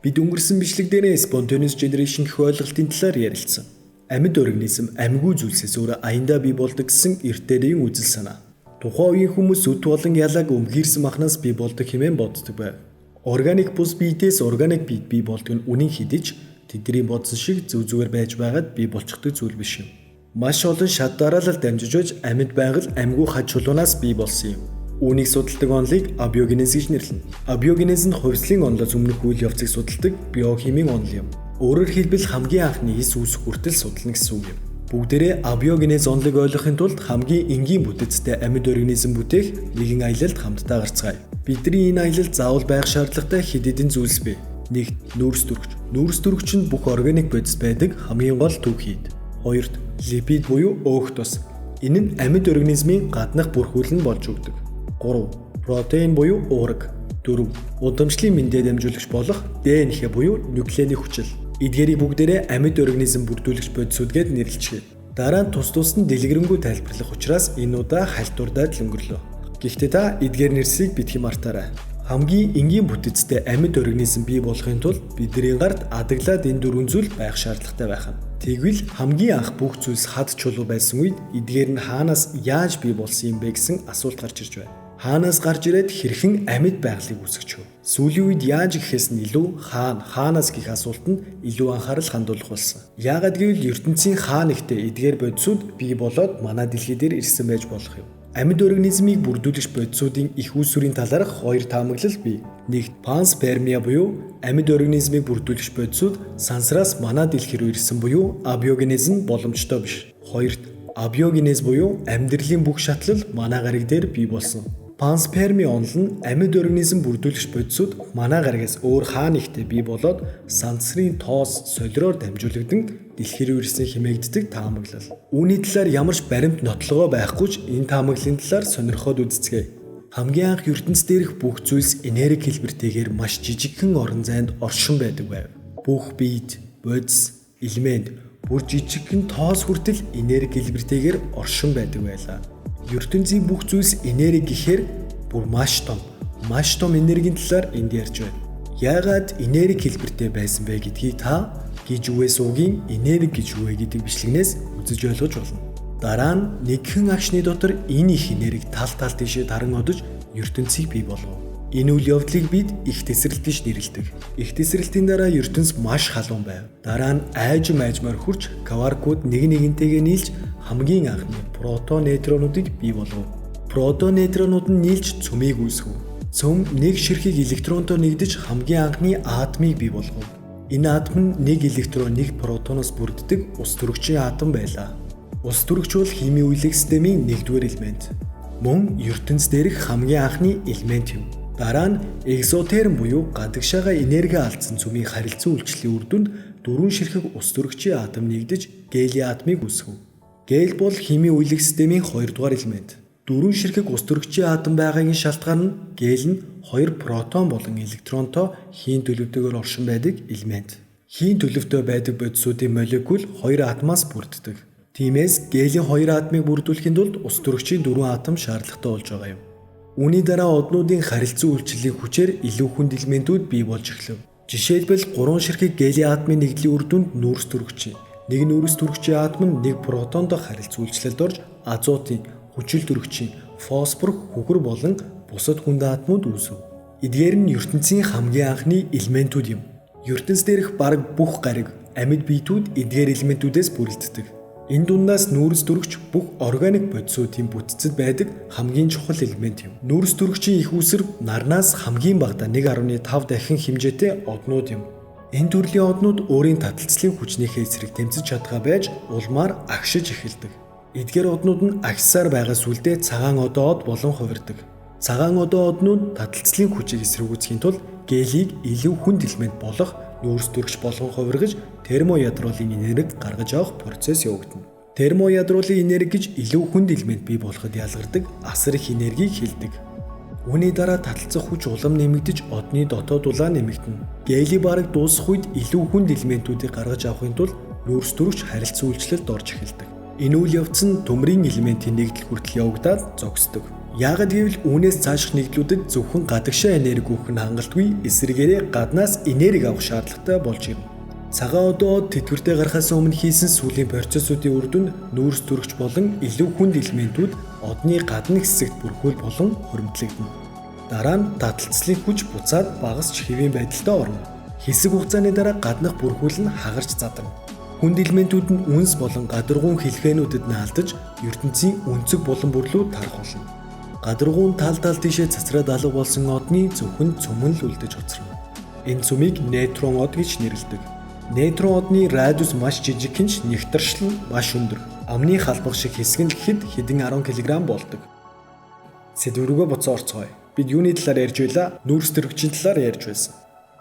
Бид өнгөрсөн бичлэг дээр spontaneous generation гэх ойлголтын талаар ярилцсан. Амьд организм амьгүй зүйлсээс өөр аяндаа бий болдог гэсэн эртээрийн үзэл санаа. Тухайн үеийн хүмүүс үт болон ялаг өмгийрсэн махнаас бий болдог хэмээн боддог байв. Органик бус биетээс органик биет бий болдог нь үнэн хэдиж тэдний бодсон шиг зөв зүгээр байж байгаад бий болчихдог зүйл биш юм. Маш олон шат дараалал дамжиж байж амьд байгаль амьгүй хаж чулуунаас бий болсон юм. Үүнийг судалдаг онолыг абиогенез гэж нэрлэнэ. Абиогенез нь хувьслын онолоос өмнөх үйл явцыг судалдаг биохимийн онол юм. Өөрөөр хэлбэл хамгийн анхны эс үүсэх хүртэл судална гэсэн үг юм. Бүгдээрээ абиогенез онолыг ойлгохын тулд хамгийн энгийн бүтэцтэй амьд организм бүтээх нэгэн аялалд хамтдаа гарцгаая. Бидний энэ аялалд заавал байх шаардлагатай хэд хэдэн зүйлс бий. 1. Нүүрс төрөгч. Нүүрс төрөгч нь бүх органик бодис байдаг хамгийн гол төв хийд. 2. Липид буюу өөх тус. Энэ нь амьд организмын гаднах бүрхүүл нь болж өгдөг. 3. Протеин буюу уураг. 4. Удамшлын мэндэ дамжуулагч болох ДНХ буюу нуклеиний хүчил. Эдгээрийг бүгдээрээ амьд организм бүрдүүлэгч бодисууд гэд нэрлэжээ. Дараа нь тус нь дэлгэрэнгүй тайлбарлах учраас энэ удаа хальтуурдаад л өнгөрлөө. Гэхдээ та эдгээр нэрсийг битгий мартаарай. Хамгийн энгийн бүтэцтэй амьд организм бий болохын тулд бидний гарт адаглаад энэ дөрвөн зүйл байх шаардлагатай байх нь. Тэгвэл хамгийн анх бүх зүйлс хад чулуу байсан үед эдгээр нь хаанаас яаж бий болсон юм бэ гэсэн асуулт гарч ирж байна. Хаанаас гарч ирээд хэрхэн амьд байгалыг үүсгэж вэ? Сүүлийн үед яаж гэхээс нь илүү хаанаас гэх асуултанд илүү анхаарал хандуулах болсон. Яагаад гэвэл ертөнцийн нэгтээ эдгээр бодисууд бий болоод манай дэлхий дээр ирсэн байж болох юм. Амьд организмыг бүрдүүлэгч бодисуудын их үүсвэрийн талаарх хоёр таамаглал бий. 1. Панспермия буюу амьд организмыг бүрдүүлэгч бодисууд сансраас манай дэлхий рүү ирсэн буюу абиогенез нь боломжтой биш. 2. Абиогенез буюу амьдралын бүх шатлал манай гариг дээр бий болсон. Пансперми онол нь амьд организм бүрдүүлэгч бодисууд манай гаригаас өөр нэгтээ бий болоод сансрын тоос солиороор дамжуулагдсан дэлхий рүү ирсэн хэмээгддэг таамаглал. Үүний талаар ямарч баримт нотлогоо байхгүй ч энэ таамаглалын талаар сонирхоод үзцгээе. Хамгийн анх ертөнц дээрх бүх зүйлс энерги хэлбэртэйгээр маш жижигхэн орон зайд оршин байдаг байв. Бүх биет, бодис, элемент бүр жижигхэн тоос хүртэл энерги хэлбэртэйгээр оршин байдаг байлаа. ертөнцийн бүх зүйлс энерги гэхээр бүр маш том энергийн талаар энд ярьж байна. Яагаад энерги хэлбэртэй байсан бэ гэдгийг та гэж үгээс угийн энерги гэж юу вэ гэдэг бичлэгнээс үзэж ойлгож болно. Дараа нь нэгэн агшны дотор энэ их энерги тал тийшээ таран одож ертөнцийг бий болгов. Энэ үйл явдлыг бид их тесрэлт гэж нэрлэдэг. Их тесрэлтийн дараа ертөнц маш халуун байв. Дараа нь айжмаар хурж кваркууд нэгнтэйгээ нийлж хамгийн анхны протон нейтронуудыг бий болгов. Протон нейтронууд нь нийлж цөмийг үүсгэв. Цөм нэг ширхэг электронтой нэгдэж хамгийн анхны атомыг бий болгов. Энэ атом нь нэг электрон нэг протоноос бүрддэг ус төрөгчийн атом байлаа. Ус төрөгч бол химийн үйлдвэр системийн нэгдүгээр элемент. Мөн ертөнц дээрх хамгийн анхны элемент юм. Дараа нь экзотерм буюу гадагшаага энерги алдсан цөмийн харилцан үйлчлэлийн үр дүнд дөрвөн ширхэг ус төрөгчийн атом нэгдэж гели атомыг үүсгэв. Гел бол химийн үйлдвэр системийн 2 дугаар элемент. Дөрвөн ширхэг ус төрөгчийн атом байгаагийн шалтгаан нь гел нь 2 протон болон электронтой хийн төлөвтэйгээр оршин байдаг элемент. Хийн төлөвтэй байдаг бодисуудын молекул 2 атомоос бүрддэг. Тиймээс гелийн 2 атомыг бүрдүүлэхийн тулд ус төрөгчийн 4 атом шаардлагатай болж байгаа юм. Үүний дараа однуудын харилцан үйлчлэлийн хүчээр илүү хүнд элементүүд бий болж эхлэв. Жишээлбэл 3 ширхэг гелийн атомын нэгдлийн үр дүнд нүүрс төрөгч. Нэг нүүрс төрөгчийн атом нь нэг протондоо харилцан үйлчлэлд орж азотын, хүчил төрөгчийн, фосфор, хүгэр болон бусад хүнд атомууд үүсв. Эдгээр нь ертөнцийн хамгийн анхны элементүүд юм. ертөнц дээрх бараг бүх гариг, амьд биетүүд эдгээр элементүүдээс бүрэлддэг. Энэ дундаас нүүрс төрөгч бүх органик бодисуудын бүтцэд байдаг хамгийн чухал элемент юм. Нүүрс төрөгчийн их үүсвэр нарнаас хамгийн багадаа 1.5 дахин хэмжээтэй однууд юм. Энэ төрлийн однууд өөрийн таталцлын хүчнийхээ эсрэг тэмцэж чадгаа байж улмаар агшиж эхэлдэг. Эдгээр однууд нь агшсаар байгаа сүлдээ цагаан одоо од болон хувирдаг. Цагаан одоо однууд таталцлын хүчийг эсэргүүцхийн тулд гелийг илүү хүнд элемент болох нүүрс төрөгч болгон хувиргаж термоядруулын энерги гаргаж авах процесс явагдана. Термоядруулын энерги гэж илүү хүнд элемент бий болоход ялгардаг асар их энергийг хэлдэг. Үүний дараа таталцах хүч улам нэмэгдэж одны дотоод улаан нэмэгдэнэ. Гели бараг дуусах үед илүү хүнд элементүүдийг гаргаж авахын тулд нүүрс төрөгч харилцан үйлчлэлд орж эхэлдэг. Энэ үйл явц нь төмрийн элементийн нэгдэл хүртэл явагдаад зогсдог. Яагад гэвэл үүнээс цааших нэгдлүүдэд зөвхөн гадагшаа энерги өгөх нь хангалтгүй эсрэгээрээ гаднаас энерги авах шаардлагатай болж ирнэ. Цагаан одоо тэтгэвртэй гарахаас өмнө хийсэн сүүлийн процессуудын үр дүнд нүүрс төрөгч болон илүү хүнд элементүүд одны гадна хэсэгт бүрхүүл болон хоригдлогдно. Дараа нь таталцлын хүч буцаад багасч хэвийн байдалтай орно. Хэсэг хугацааны дараа гаднах бүрхүүл нь хагарч задарна. Хүнд элементүүд нь үнс болон гадаргуун хэлхээнүүдэд наалдаж ертөнцийн өнцөг булан бүрлүүд тарах болно. Гадаргуун тал тийшээ цацраад алга болсон одны зөвхөн цөмөн л үлдэж хоцорно. Энэ цөмийг нейтрон од гэж нэрлэдэг. Нейтрон одны радиус маш жижиг хинч нэгтршил нь маш өндөр. Амны халбах шиг хэсэг нь гэхэд хэдэн 10 кг болдог. Сэдврүүгөө буцаа орцгоё. Бид юуны талаар ярьж байлаа? Нүүрс төрөгчийн талаар ярьж байсан.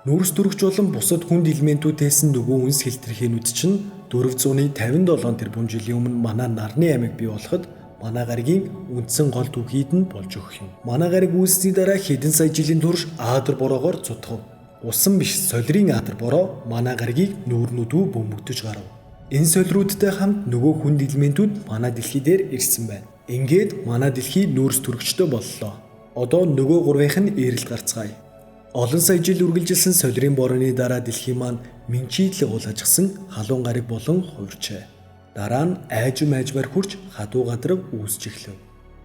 Нүүрс төрөгч болон бусад хүнд элементүүдээс нөгөө үнс хэлтэрхийнүүд чинь 457 тэрбум жилийн өмнө манай нарны аймаг бий болоход манай гаригийн үндсэн гол түүхийд нь болж өгөх юм. Манай гариг үүссний дараа хэдэн сая жилийн турш Аадар бороогоор цутгав. Усан биш солирын Аадар бороо манай гаригийг нүүрнүүдүү бөмбөгдөж гарав. Энэ солируудтай хамт нөгөө хүнд элементүүд манай дэлхий дээр ирсэн байна. Ингээд манай дэлхий нүүрс төрөгчтэй боллоо. Одоо нөгөө гурвынх нь eerэлт гарцгаая. Олон сая жил үргэлжилсэн солирын борооны дараа дэлхий маань мэнчийдлэг улаажсан халуун гариг болон хувирчээ. Дараа нь айжмаар хурж хадуу гадраг үүсч эхлэв.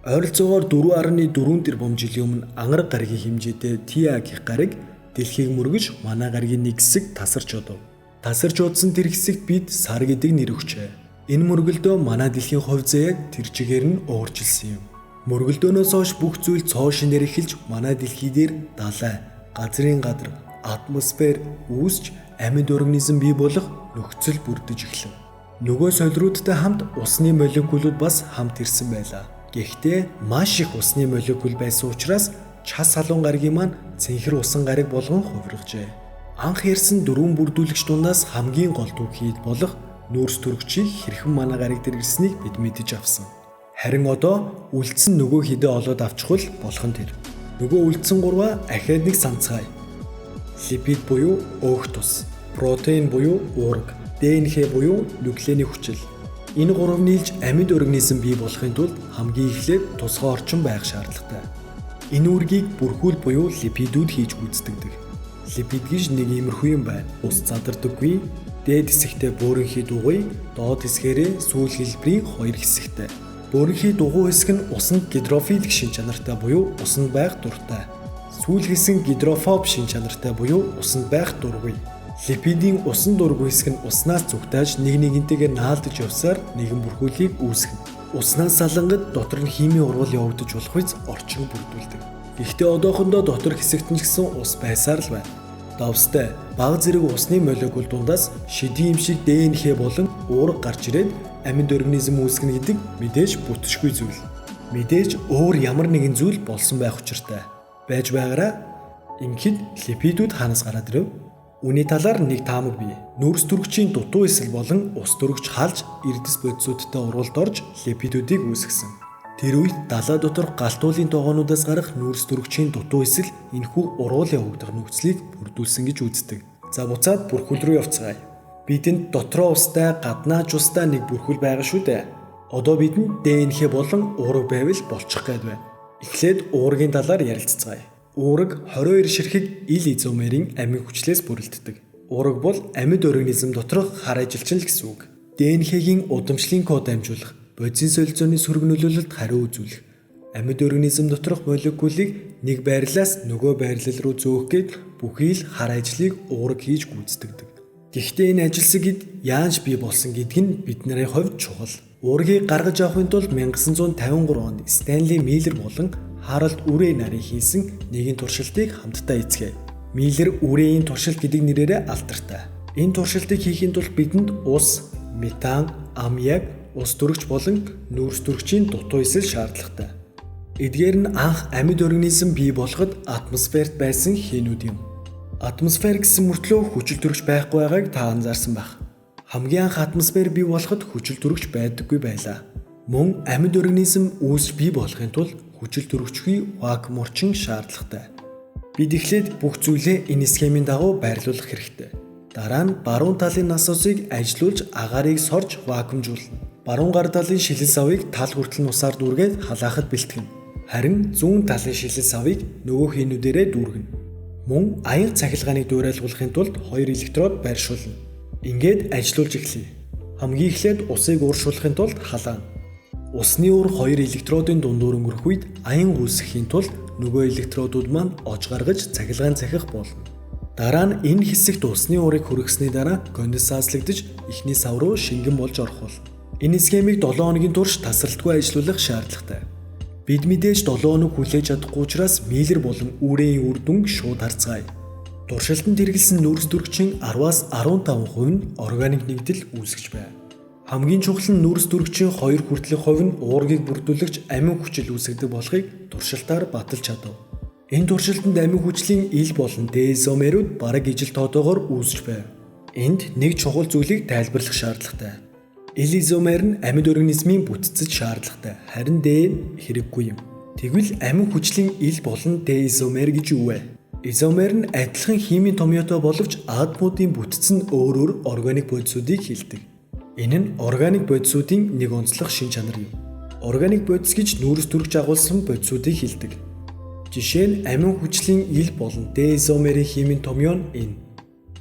Ойролцоогоор 4.4 тэрбум жилийн өмнө ангараг гаригийн хэмжээтэй Тиа гэх гариг дэлхийг мөргөж манай гаригийн нэг хэсэг тасарч одов. Тасарч удсан тэр хэсэгт бид сар гэдэг нэр өгчээ. Энэ мөргөлдөө манай дэлхийн хувь заяаг тэр чигээр нь уурчилсан юм. Мөргөлдөөнөөс хойш бүх зүйл цоо шинээр эхэлж манай дэлхий дээр далай, газрын гадар, атмосфер үүсч амьд организм бий болох нөхцөл бүрдэж эхлэв. Нөгөө солируудтай хамт усны молекулууд бас хамт ирсэн байлаа. Гэхдээ маш их усны молекул байсан учраас час халуун гаригийн маань цэнхэр усан гариг болгон хувиргажээ. Анх ярьсан дөрвөн бүрдүүлэгч дундаас хамгийн гол түүхийд болох нүүрс төрөгчийг хэрхэн манай гариг дээр ирснийг бид мэдэж авсан. Харин одоо үлдсэн нөгөө хідээ олоод авчихвал болох нь тэр. Нөгөө үлдсэн гурваа ахаад нэг санацгаая. Липид буюу өөх тус, протеин буюу уурга, ДНХ буюу нуклеиний хүчил. Энэ гурав нийлж амьд организм бий болохын тулд хамгийн эхлээд тусгай орчин байх шаардлагатай. Энэ үүргийг бүрхүүл буюу липидүүд хийж гүйцэтгэдэг. Липид гэж нэг иймэрхүү юм байна. Ус задардаггүй, дээд хэсэгтээ бөөрөнхий дугуй, доод хэсгээрээ сүүл хэлбэрийн хоёр хэсэгтэй. Бөөрөнхий дугуй хэсэг нь усанд гидрофилик шин чанартай буюу усанд байх дуртай. Сүүл хэсэг нь гидрофоб шин чанартай буюу усанд байх дургүй. Липидийн усан дургүй хэсэг нь уснаас зүгтааж нэг нэгнтэйгээр наалдаж явсаар нэгэн бүрхүүлийг үүсгэнэ. Уснаас салангад дотор нь химийн урвал явагдаж болох үс орчин бүрдүүлдэг. Гэхдээ одоохондоо дотор хэсэгт нь ч гэсэн ус байсаар л байна. Давстай баг зэрэг усны молекул дундаас шидийн юм шиг ДНХ болон уурга гарч ирээд амьд организм үүсгэнэ гэдэг мэдээж бүтшгүй зүйл. Мэдээж өөр ямар нэгэн зүйл болсон байх учиртай. Байж байгаараа ингэхэд липидүүд хаанаас гараад ирэв? Үүний талаар нэг таамаг бий. Нүүрс төрөгчийн дутуу эсэл болон ус төрөгч халж эрдэс бодисуудтай урвалд орж липидүүдийг үүсгэсэн. Тэр үед далай дотор галтуулын тогоонуудаас гарах нүүрс төрөгчийн дутуу эсэл энэхүү урвал явагдах нөхцөлийг бүрдүүлсэн гэж үздэг. За буцаад бүрхүүл рүү явцгаая. Бидэнд дотроо устай, гаднаач устай нэг бүрхүүл байгаа шүү дээ. Одоо бидэнд ДНХ болон уурга байвал болчих гээд байна. Эхлээд уургийн талаар ярилцгаая. Уурга 22 ширхэг ил изомерийн амин хүчлээс бүрэлддэг. Уурга бол амьд организм доторх хар ажилчин л гэсэн үг. ДНХ-гийн удамшлын код амжуулах, бодисын солилцооны сөрөг нөлөөлөлд хариу үзүүлэх, амьд организм доторх молекулыг нэг байрлалаас нөгөө байрлал руу зөөх гээд бүхий л хар ажлыг уурга хийж гүйцэтгэдэг. Гэхдээ энэ ажилсаг гэд яаж бий болсон гэдг нь бидний хувьд чухал. Уургийг гаргаж авахын тулд 1953 онд Стенли Миллер болон Харалд Үрэй нарын хийсэн нэгэн туршилтыг хамтдаа эзлэе. Миллер Үрейн туршилт гэдэг нэрээр алдартай. Энэ туршилтыг хийхин тулд бидэнд ус, метан, аммиак, ус төрөгч болон нүүрс төрөгчийн дутуу эсэл шаардлагатай. Эдгээр нь анх амьд организм бий болоход атмосферт байсан хээнүүд юм. Атмосфер гэсэн мөртлөө хүчил төрөгч байхгүй байгааг та анзаарсан байх. Хамгийн анх атмосфер бий болоход хүчил төрөгч байдаггүй байлаа. Мөн амьд организм үүсч бий болохын тулд хүчил төрөгчгүй вакуум орчин шаардлагатай. Бид эхлээд бүх зүйлээ энэ схемийн дагуу байрлуулах хэрэгтэй. Дараа нь баруун талын насосыг ажилуулж агаарыг сорж вакуумжуулна. Баруун гар талын шилэн савыг тал хүртэл нусаар дүүргээд халаахад бэлтгэнэ. Харин зүүн талын шилэн савыг нөгөө хийнүүдээрээ дүүргэнэ. Мөн аян цахилгааныг дуурайлуулахын тулд 2 электрод байршуулна. Ингээд ажиллуулж эхлэе. Хамгийн эхлээд усыг ууршуулахын тулд халаана. Усны уур 2 электродын дундуур өнгөрөх үед аян үүсгэхийн тулд нөгөө электродууд маань ож гаргаж цахилгаан захих болно. Дараа нь энэ хэсэгт усны уурыг хүргэсний дараа конденсацлагдаж эхний сав руу шингэн болж орох болно. Энэ схемийг 7 хоногийн турш тасралтгүй ажиллуулах шаардлагатай. Бид мэдээж 7 хоног хүлээж чадахгүй учраас Миллер болон Үрийн үр дүнг шууд харцгаая. Туршилтанд хэрэглэсэн нүүрс дүрэгчийн 10-аас 15% нь органик нэгдэл үүсгэж байна. Хамгийн чухал нь нүүрс дүрэгчийн 2 хүртэлх хувь нь уургийг бүрдүүлэгч амин хүчил үүсгэдэг болохыг туршилтаар баталж чадав. Энэ туршилтанд амин хүчлийн ил болон D-изомерууд бараг ижил тоотоогоор үүсэж байна. Энд нэг чухал зүйлийг тайлбарлах шаардлагатай. Ил-изомер нь амьд организмын бүтцэд шаардлагатай, харин D нь хэрэггүй юм. Тэгвэл амин хүчлийн ил болон D-изомер гэж юу вэ? Изомер нь адилхан химийн томьёотой боловч атомуудын бүтц нь өөр органик бодисуудыг хилдэг. Энэ нь органик бодисуудын нэг онцлог шин чанар юм. Органик бодис гэж нүүрс дүрэгч агуулсан бодисуудыг хилдэг. Жишээ нь амин хүчлийн ил болон D-изомерийн химийн томьёо нь энэ.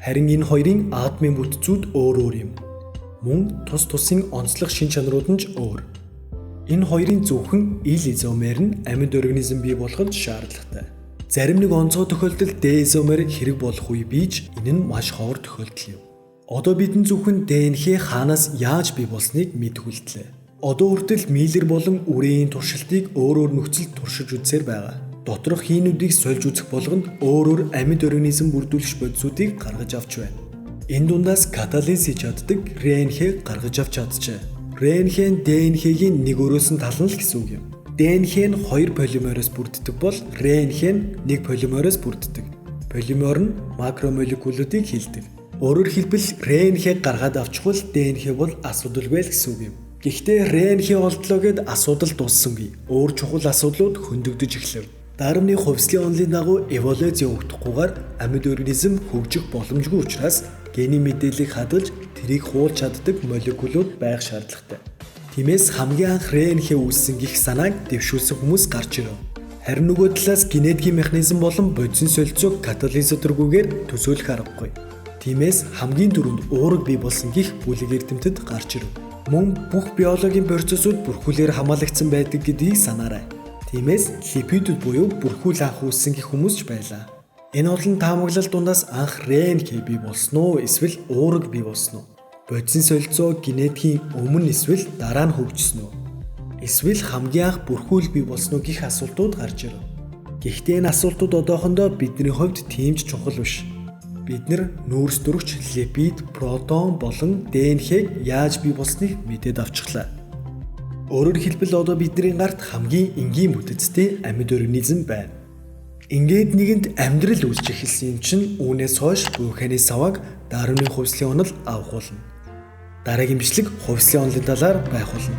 Харин энэ хоёрын атомын бүтцүүд өөр юм. Мөн тус тусын онцлог шин чанарууд нь ч өөр. Энэ хоёрын зөвхөн ил-изомер нь амьд организм бий болоход шаардлагатай. Зарим нэг онцгой тохиолдолд D-изомер хэрэг болох үе бийж энэ нь маш ховор тохиолдол юм. Одоо бидний зөвхөн ДНХ хаанаас яаж бий болсныг мэдэх үлдлээ. Одоо хүртэл Миллер болон Үрийн туршилтыг өөр нөхцөлд туршиж үзсээр байгаа. Доторх хийнүүдийг сольж үзэх болгонд өөр амьд организм бүрдүүлэгч бодисуудыг гаргаж авч байна. Энэ дундаас катализ хийж чаддаг РНХ гаргаж авч чаджээ. РНХ нь ДНХ-гийн нэг өрөөс нь тална л гэсэн үг юм. ДНХ нь 2 полимероос бүрддэг бол РНХ нь 1 полимероос бүрддэг. Полимер нь макромолекулуудыг хилдэг. Өөрөөр хэлбэл РНХ-г гаргаад авчихвал ДНХ бол асуудалгүй л гэсэн үг юм. Гэхдээ РНХ олдлоо гэд асуудал дуусангүй. Өөр чухал асуудлууд хөндөгдөж эхлэв. Дарамны хувьслын онолын дагуу эволюц явагдахгүйгээр амьд организм хөгжих боломжгүй учраас генийн мэдээллийг хадгалж тэрийг хуулж чаддаг молекулууд байх шаардлагатай. Тиймээс хамгийн анх РНХ үүссэн гэх санааг дэвшүүлсэн хүмүүс гарч ирэв. Харин нөгөө талаас генетикийн механизм болон бодисын солилцоог катализаторгүйгээр төсөөлөх аргагүй. Тиймээс хамгийн түрүүнд уураг бий болсон гих бүлэг эрдэмтэд гарч ирэв. Мөн бүх биологийн процессууд бүрхүүлээр хамаалагдсан байдаг гэдгийг санаарай. Тиймээс липидүүд буюу бүрхүүл анх үүссэн гэх хүмүүс ч байлаа. Энэ олон таамаглал дундаас анх РНХ бий болсон уу эсвэл уураг бий болсон уу? Бодисын солилцоо генетикийн өмнө эсвэл дараа нь хөгжсөн үү? Эсвэл хамгийн анх бүрхүүл бий болсон уу гэх асуултууд гарч ирэв. Гэхдээ энэ асуултууд одоохондоо бидний хувьд тийм ч чухал биш. Бид нүүрс дүрэгч липид, протон болон ДНХ-г яаж бий болсныг мэдээд авчихлаа. Өөрөөр хэлбэл одоо бидний гарт хамгийн энгийн бүтэцтэй амьд организм байна. Ингээд нэгэнд амьдрал үүсч эхэлсэн юм чинь үүнээс хойш бүхний савааг Дарвины хувьслын онол авах болно. Дараагийн бичлэг хувьслын онолын талаар байх болно.